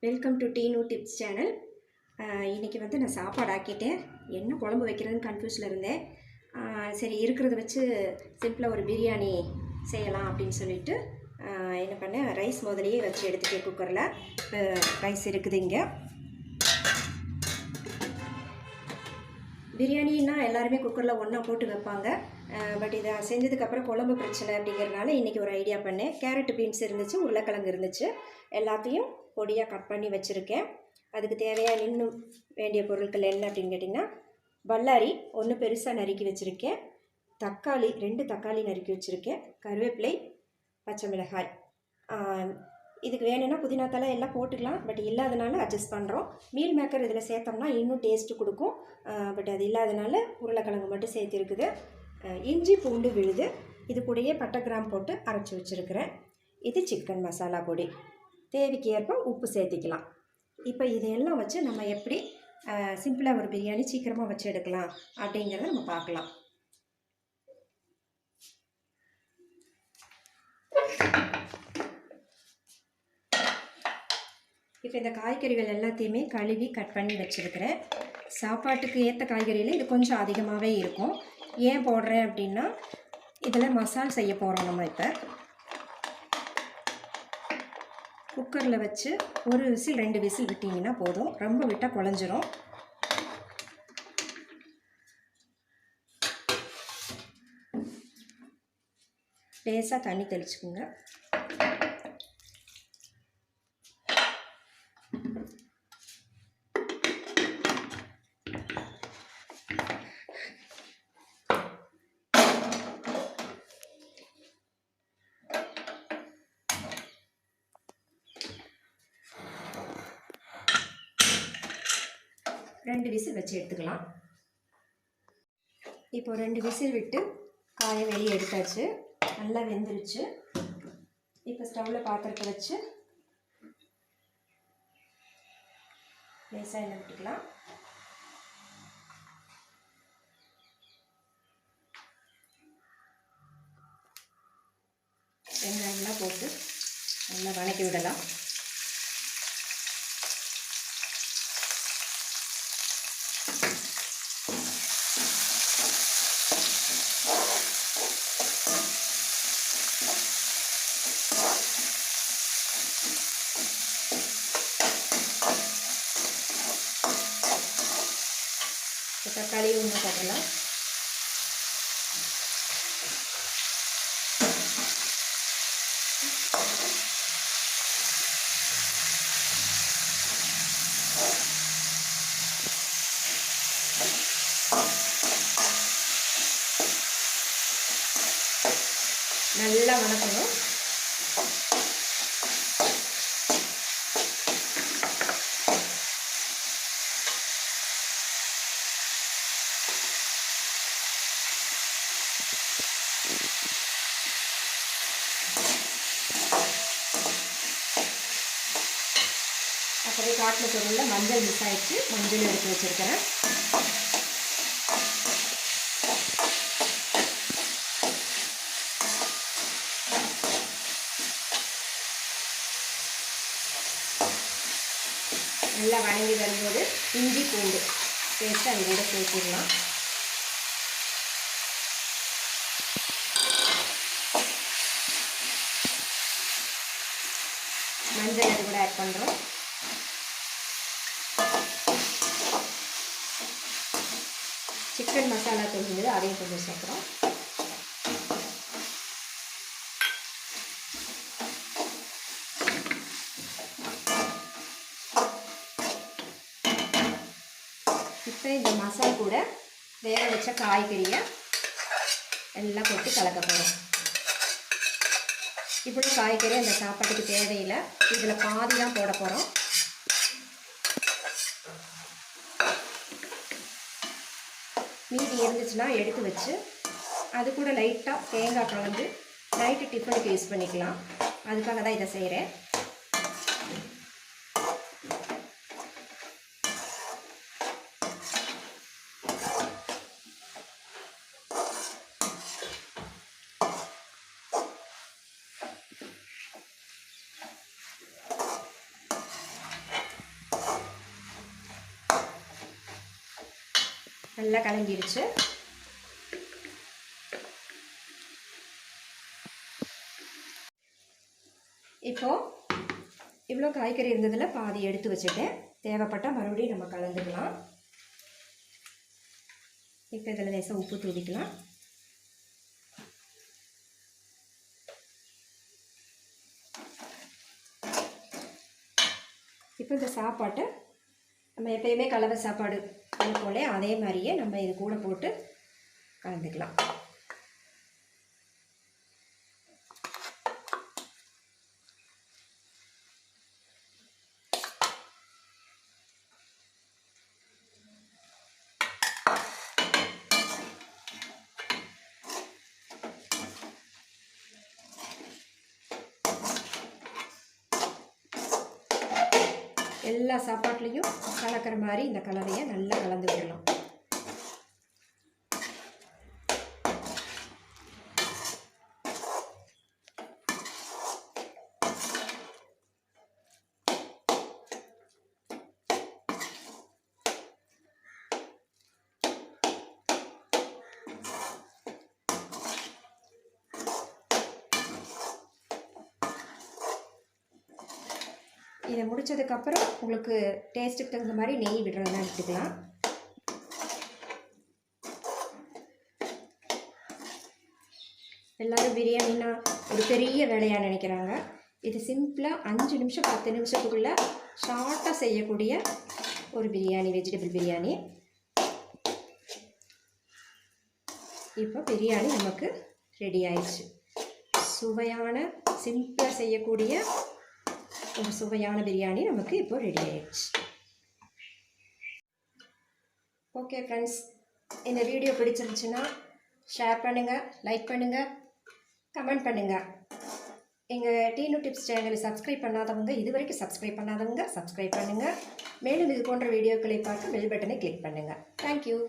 Welcome to Tinu tips channel. இன்றைக்கி வந்து நான் சாப்பாடு ஆக்கிட்டேன். என்ன குழம்பு வைக்கிறதுன்னு கன்ஃபியூஸில் இருந்தேன். சரி இருக்கிறத வச்சு சிம்பிளாக ஒரு பிரியாணி செய்யலாம் அப்படின்னு சொல்லிட்டு என்ன பண்ணேன், ரைஸ் முதலையே வச்சு எடுத்துகிட்டேன் குக்கரில். ரைஸ் இருக்குது இங்கே. பிரியாணின்னா எல்லாருமே குக்கரில் ஒன்றா போட்டு வைப்பாங்க. பட் இதை செஞ்சதுக்கப்புறம் குழம்பு பிரச்சனை அப்படிங்கிறதுனால இன்றைக்கி ஒரு ஐடியா பண்ணேன். கேரட் பீன்ஸ் இருந்துச்சு, உருளைக்கிழங்கு இருந்துச்சு, எல்லாத்தையும் பொடியாக கட் பண்ணி வச்சுருக்கேன். அதுக்கு தேவையான இன்னும் வேண்டிய பொருட்கள் என்ன அப்படின்னு கேட்டிங்கன்னா, பல்லாரி ஒன்று பெருசாக நறுக்கி வச்சுருக்கேன், தக்காளி 2 தக்காளி நறுக்கி வச்சுருக்கேன், கருவேப்பிலை, பச்சை மிளகாய். இதுக்கு வேணும்னா புதினா தலை எல்லாம் போட்டுக்கலாம், பட் இல்லாதனால அட்ஜஸ்ட் பண்ணுறோம். மீல் மேக்கர் இதில் சேர்த்தோம்னா இன்னும் டேஸ்ட்டு கொடுக்கும், பட் அது இல்லாதனால உருளைக்கிழங்கு மட்டும் சேர்த்துருக்குது. இஞ்சி பூண்டு விழுது, இது கூடயே பட்டை கிராம் போட்டு அரைச்சி வச்சுருக்கிறேன். இது சிக்கன் மசாலா பொடி, தேவைக்கு ஏற்ப உப்பு சேர்த்திக்கலாம். இப்போ இதையெல்லாம் வச்சு நம்ம எப்படி சிம்பிளாக ஒரு பிரியாணி சீக்கிரமாக வச்சு எடுக்கலாம் அப்படிங்கிறத நம்ம பார்க்கலாம். இப்போ இந்த காய்கறிகள் எல்லாத்தையுமே கழுவி கட் பண்ணி வச்சுருக்கிறேன். சாப்பாட்டுக்கு ஏற்ற காய்கறியில் இது கொஞ்சம் அதிகமாகவே இருக்கும். ஏன் போடுறேன் அப்படின்னா, இதில் மசால் செய்ய போகிறோம். நம்ம இப்போ குக்கரில் வச்சு ஒரு விசில் 2 விசில் விட்டிங்கன்னா போதும், ரொம்ப விட்டால் குழஞ்சிரும். லேசாக தண்ணி தெளிச்சுக்குங்க. ரெண்டு விசில் வச்சு எடுத்துக்கலாம். இப்போ 2 விசில் விட்டு காயை வெளியே எடுத்தாச்சு, நல்லா வெந்துருச்சு. இப்போ ஸ்டவ்வில் பாத்திரத்தை வச்சு லேசாக எண்ணெய் விட்டுக்கலாம். வெங்காயம்லாம் போட்டு நல்லா வதக்கி விடலாம். தக்காளி ஒன்று போடலாம். நல்லா வதக்கணும். அப்படியே காட்டின பொருளில் மஞ்சள் மிஸ் ஆகிடுச்சு, மஞ்சள் எடுத்து வச்சுருக்கிறேன். நல்லா வதங்கி வரும்போது இஞ்சி பூண்டு பேஸ்ட்டு அது கூட சேர்த்துடலாம். மஞ்சள் அது கூட ஆட் பண்ணுறோம். சிக்கன் மசாலா தூள் அதையும் கொஞ்சம் சேர்க்குறோம். இப்போ இந்த மசாலா கூட வேக வச்ச காய்கறியை எல்லாம் போட்டு கலக்க போகிறோம். இப்படி காய்கறி அந்த சாப்பாட்டுக்கு தேவையில்லை, இதில் பாதி தான் போட போகிறோம். மீதி இருந்துச்சுன்னா எடுத்து வச்சு அது கூட லைட்டாக தேங்காய் கலந்து நைட்டு டிஃபனுக்கு யூஸ் பண்ணிக்கலாம். அதுக்காக தான் இதை செய்கிறேன். நல்லா கலங்கிடுச்சு. இப்போது இவ்வளோ காய்கறி இருந்ததில் பாதி எடுத்து வச்சுட்டேன். தேவைப்பட்டால் மறுபடியும் நம்ம கலந்துக்கலாம். இப்போ இதில் லேசாக உப்பு தூவிக்கலாம். இப்போ இந்த சாப்பாட்டை நம்ம எப்பயுமே கலவை சாப்பாடு கலப்போலே அதே மாதிரியே நம்ம இது கூட போட்டு கலந்துக்கலாம். எல்லா சாப்பாட்லேயும் கலக்கிற மாதிரி இந்த கலவையை நல்லா கலந்து விடலாம். இதை முடித்ததுக்கப்புறம் உங்களுக்கு டேஸ்ட்டுக்கு தகுந்த மாதிரி நெய் விடுறதா எடுத்துக்கலாம். எல்லோரும் பிரியாணின்னா ஒரு பெரிய வேலையாக நினைக்கிறாங்க. இது சிம்பிளாக 5 நிமிஷம் 10 நிமிஷத்துக்குள்ளே ஷார்ட்டாக செய்யக்கூடிய ஒரு பிரியாணி, வெஜிடபிள் பிரியாணி. இப்போ பிரியாணி நமக்கு ரெடி ஆயிடுச்சு. சுவையான சிம்பிளாக செய்யக்கூடிய ஒரு சுவையான பிரியாணி நமக்கு இப்போ ரெடி ஆயிடுச்சு. ஓகே ஃப்ரெண்ட்ஸ், இந்த வீடியோ பிடிச்சிருந்துச்சுன்னா ஷேர் பண்ணுங்கள், லைக் பண்ணுங்கள், கமெண்ட் பண்ணுங்கள். எங்கள் டீனு டிப்ஸ் சேனலை சப்ஸ்கிரைப் பண்ணாதவங்க, இது வரைக்கும் சப்ஸ்கிரைப் பண்ணாதவங்க சப்ஸ்கிரைப் பண்ணுங்கள். மேலும் இது போன்ற வீடியோக்களை பார்க்க பெல் பட்டனை கிளிக் பண்ணுங்கள். தேங்க்யூ.